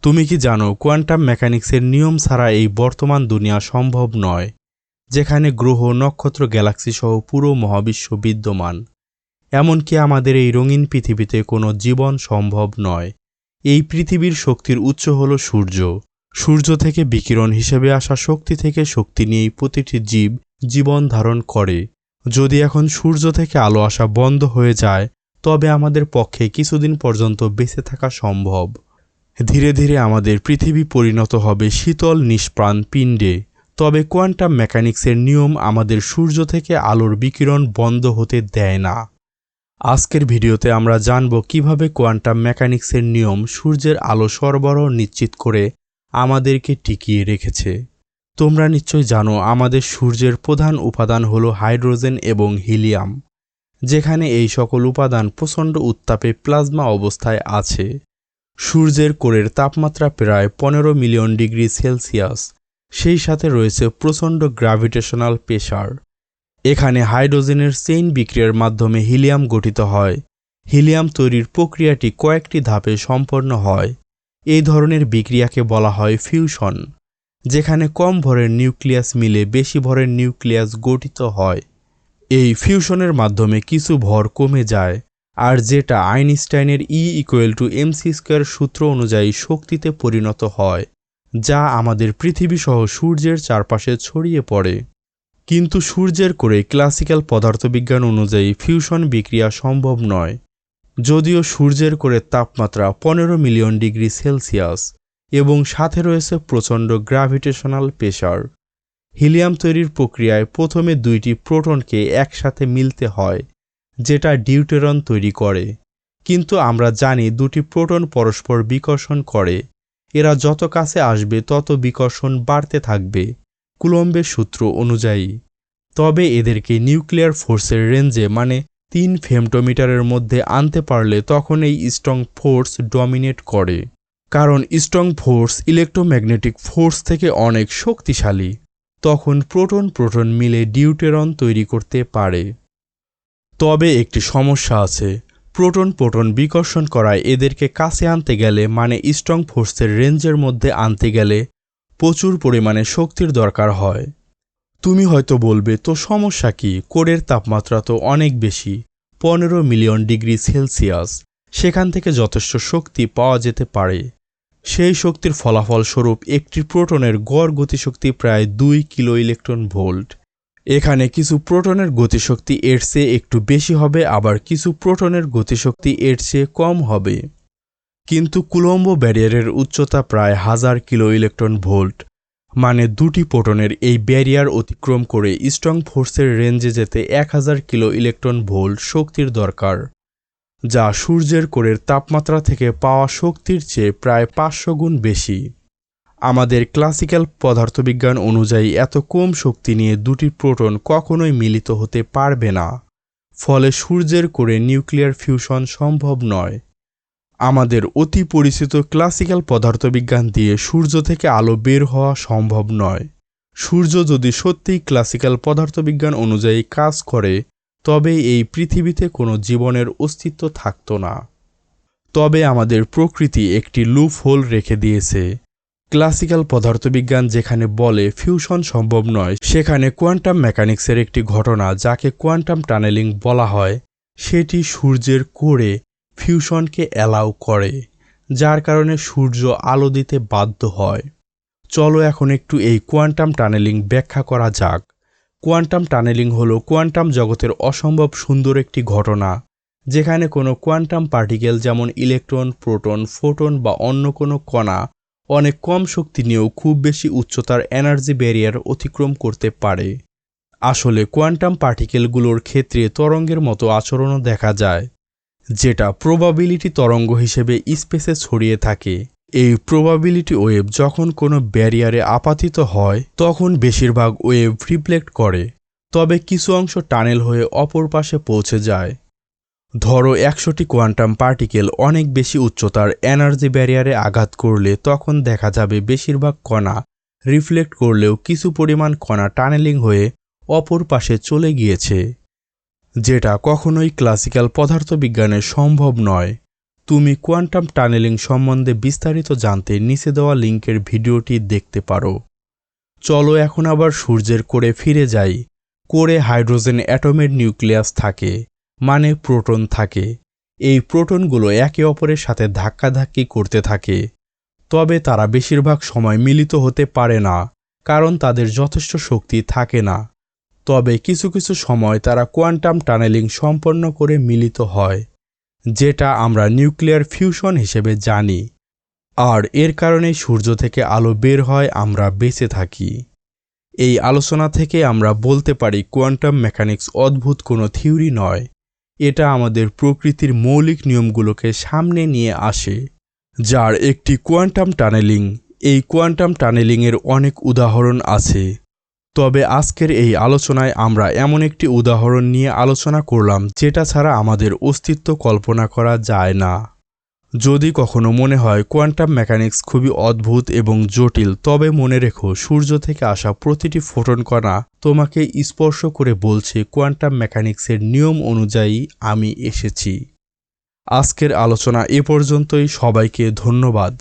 তুমি কি জানো কোয়ান্টাম মেকানিক্সের নিয়ম ছাড়া এই বর্তমান দুনিয়া সম্ভব নয়, যেখানে গ্রহ, নক্ষত্র, গ্যালাক্সি সহ পুরো মহাবিশ্ব বিদ্যমান। এমনকি আমাদের এই রঙিন পৃথিবীতে কোনো জীবন সম্ভব নয়। এই পৃথিবীর শক্তির উৎস হল সূর্য। সূর্য থেকে বিকিরণ হিসেবে আসা শক্তি থেকে শক্তি নিয়েই প্রতিটি জীব জীবন ধারণ করে। যদি এখন সূর্য থেকে আলো আসা বন্ধ হয়ে যায়, তবে আমাদের পক্ষে কিছুদিন পর্যন্ত বেঁচে থাকা সম্ভব। ধীরে ধীরে আমাদের পৃথিবী পরিণত হবে শীতল নিষ্প্রাণ পিণ্ডে। তবে কোয়ান্টাম মেকানিক্সের নিয়ম আমাদের সূর্য থেকে আলোর বিকিরণ বন্ধ হতে দেয় না। আজকের ভিডিওতে আমরা জানব কিভাবে কোয়ান্টাম মেকানিক্সের নিয়ম সূর্যের আলো সরবরাহ নিশ্চিত করে আমাদেরকে টিকিয়ে রেখেছে। তোমরা নিশ্চয় জানো আমাদের সূর্যের প্রধান উপাদান হলো হাইড্রোজেন এবং হিলিয়াম, যেখানে এই সকল উপাদান প্রচণ্ড উত্তাপে প্লাজমা অবস্থায় আছে। সূর্যের কোরের তাপমাত্রা প্রায় 15 মিলিয়ন ডিগ্রি সেলসিয়াস। সেই সাথে রয়েছে প্রচণ্ড গ্র্যাভিটেশনাল প্রেসার। এখানে হাইড্রোজেনের চেইন বিক্রিয়ার মাধ্যমে হিলিয়াম গঠিত হয়। হিলিয়াম তৈরির প্রক্রিয়াটি কয়েকটি ধাপে সম্পন্ন হয়। এই ধরনের বিক্রিয়াকে বলা হয় ফিউশন, যেখানে কম ভরের নিউক্লিয়াস মিলে বেশি ভরের নিউক্লিয়াস গঠিত হয়। এই ফিউশনের মাধ্যমে কিছু ভর কমে যায়, আর যেটা আইনস্টাইনের E=mc² সূত্র অনুযায়ী শক্তিতে পরিণত হয়, যা আমাদের পৃথিবী সহ সূর্যের চারপাশে ছড়িয়ে পড়ে। কিন্তু সূর্যের কোরে ক্লাসিক্যাল পদার্থবিজ্ঞান অনুযায়ী ফিউশন বিক্রিয়া সম্ভব নয়। যদিও সূর্যের কোরের তাপমাত্রা 15 মিলিয়ন ডিগ্রি সেলসিয়াস এবং সাথে রয়েছে প্রচণ্ড গ্র্যাভিটেশনাল প্রেসার। হিলিয়াম তৈরির প্রক্রিয়ায় প্রথমে দুইটি প্রোটনকে একসাথে মিলতে হয়, যেটা ডিউটেরন তৈরি করে। কিন্তু আমরা জানি দুটি প্রোটন পরস্পর বিকর্ষণ করে। এরা যত কাছে আসবে তত বিকর্ষণ বাড়তে থাকবে কুলম্বের সূত্র অনুযায়ী। তবে এদেরকে নিউক্লিয়ার ফোর্সের রেঞ্জে, মানে 3 ফেমটোমিটারের মধ্যে আনতে পারলে তখন এই স্ট্রং ফোর্স ডমিনেট করে। কারণ স্ট্রং ফোর্স ইলেকট্রোম্যাগনেটিক ফোর্স থেকে অনেক শক্তিশালী। তখন প্রোটন মিলে ডিউটেরন তৈরি করতে পারে। তবে একটি সমস্যা আছে। প্রোটন বিকর্ষণ করায় এদেরকে কাছে আনতে গেলে, মানে স্ট্রং ফোর্সের রেঞ্জের মধ্যে আনতে গেলে প্রচুর পরিমাণে শক্তির দরকার হয়। তুমি হয়তো বলবে, তো সমস্যা কি? কোরের তাপমাত্রা তো অনেক বেশি, 15 মিলিয়ন ডিগ্রি সেলসিয়াস। সেখান থেকে যথেষ্ট শক্তি পাওয়া যেতে পারে। সেই শক্তির ফলাফল স্বরূপ একটি প্রোটনের গড় গতিশক্তি প্রায় 2 কিলো ইলেকট্রন ভোল্ট। এখানে কিছু প্রোটনের গতিশক্তি এর চেয়ে একটু বেশি হবে, আবার কিছু প্রোটনের গতিশক্তি এর চেয়ে কম হবে। কিন্তু কুলম্ব ব্যারিয়ারের উচ্চতা প্রায় 1000 কিলো ইলেকট্রন ভোল্ট, মানে দুটি প্রোটনের এই ব্যারিয়ার অতিক্রম করে স্ট্রং ফোর্সের রেঞ্জে যেতে 1000 কিলো ইলেকট্রন ভোল্ট শক্তির দরকার, যা সূর্যের কোরের তাপমাত্রা থেকে পাওয়া শক্তির চেয়ে প্রায় 500 গুণ বেশি। আমাদের ক্লাসিক্যাল পদার্থবিজ্ঞান অনুযায়ী এত কম শক্তি নিয়ে দুটি প্রোটন কখনোই মিলিত হতে পারবে না। ফলে সূর্যের কোরে নিউক্লিয়ার ফিউশন সম্ভব নয়। আমাদের অতি পরিচিত ক্লাসিক্যাল পদার্থবিজ্ঞান দিয়ে সূর্য থেকে আলো বের হওয়া সম্ভব নয়। সূর্য যদি সত্যিই ক্লাসিক্যাল পদার্থবিজ্ঞান অনুযায়ী কাজ করে, তবে এই পৃথিবীতে কোনো জীবনের অস্তিত্ব থাকত না। তবে আমাদের প্রকৃতি একটি লুপ হোল রেখে দিয়েছে। ক্লাসিক্যাল পদার্থবিজ্ঞান যেখানে বলে ফিউশন সম্ভব নয়, সেখানে কোয়ান্টাম মেকানিক্সের একটি ঘটনা, যাকে কোয়ান্টাম টানেলিং বলা হয়, সেটি সূর্যের কোরে ফিউশনকে অ্যালাউ করে, যার কারণে সূর্য আলো দিতে বাধ্য হয়। চলো এখন একটু এই কোয়ান্টাম টানেলিং ব্যাখ্যা করা যাক। কোয়ান্টাম টানেলিং হলো কোয়ান্টাম জগতের অসম্ভব সুন্দর একটি ঘটনা, যেখানে কোনো কোয়ান্টাম পার্টিকেল যেমন ইলেকট্রন, প্রোটন, ফোটন বা অন্য কোনো কণা অনেক কম শক্তি নিয়েও খুব বেশি উচ্চতার এনার্জি ব্যারিয়ার অতিক্রম করতে পারে। আসলে কোয়ান্টাম পার্টিকেলগুলোর ক্ষেত্রে তরঙ্গের মতো আচরণও দেখা যায়, যেটা প্রবাবিলিটি তরঙ্গ হিসেবে স্পেসে ছড়িয়ে থাকে। এই প্রবাবিলিটি ওয়েভ যখন কোনো ব্যারিয়ারে আপাতিত হয়, তখন বেশিরভাগ ওয়েভ রিফ্লেক্ট করে, তবে কিছু অংশ টানেল হয়ে অপর পাশে পৌঁছে যায়। ধরো 100টি কোয়ান্টাম পার্টিকেল অনেক বেশি উচ্চতার এনার্জি ব্যারিয়ারে আঘাত করলে তখন দেখা যাবে বেশিরভাগ কণা রিফ্লেক্ট করলেও কিছু পরিমাণ কণা টানেলিং হয়ে অপর পাশে চলে গিয়েছে, যেটা কখনোই ক্লাসিক্যাল পদার্থবিজ্ঞানে সম্ভব নয়। তুমি কোয়ান্টাম টানেলিং সম্বন্ধে বিস্তারিত জানতে নিচে দেওয়া লিঙ্কের ভিডিওটি দেখতে পারো। চলো এখন আবার সূর্যের কোরে ফিরে যাই। কোরে হাইড্রোজেন অ্যাটমের নিউক্লিয়াস থাকে, মানে প্রোটন থাকে। এই প্রোটনগুলো একে অপরের সাথে ধাক্কাধাক্কি করতে থাকে, তবে তারা বেশিরভাগ সময় মিলিত হতে পারে না, কারণ তাদের যথেষ্ট শক্তি থাকে না। তবে কিছু কিছু সময় তারা কোয়ান্টাম টানেলিং সম্পন্ন করে মিলিত হয়, যেটা আমরা নিউক্লিয়ার ফিউশন হিসেবে জানি। আর এর কারণেই সূর্য থেকে আলো বের হয়, আমরা বেঁচে থাকি। এই আলোচনা থেকে আমরা বলতে পারি কোয়ান্টাম মেকানিক্স অদ্ভুত কোনো থিওরি নয়, এটা আমাদের প্রকৃতির মৌলিক নিয়মগুলোকে সামনে নিয়ে আসে, যার একটি কোয়ান্টাম টানেলিং। এই কোয়ান্টাম টানেলিংয়ের অনেক উদাহরণ আছে, তবে আজকের এই আলোচনায় আমরা এমন একটি উদাহরণ নিয়ে আলোচনা করলাম যেটা ছাড়া আমাদের অস্তিত্ব কল্পনা করা যায় না। যদি কখনো মনে হয় কোয়ান্টাম মেকানিক্স খুবই অদ্ভুত এবং জটিল, তবে মনে রেখো সূর্য থেকে আসা প্রতিটি ফোটন কণা তোমাকে স্পর্শ করে বলছে কোয়ান্টাম মেকানিক্সের নিয়ম অনুযায়ী আমি এসেছি। আজকের আলোচনা এ পর্যন্তই। সবাইকে ধন্যবাদ।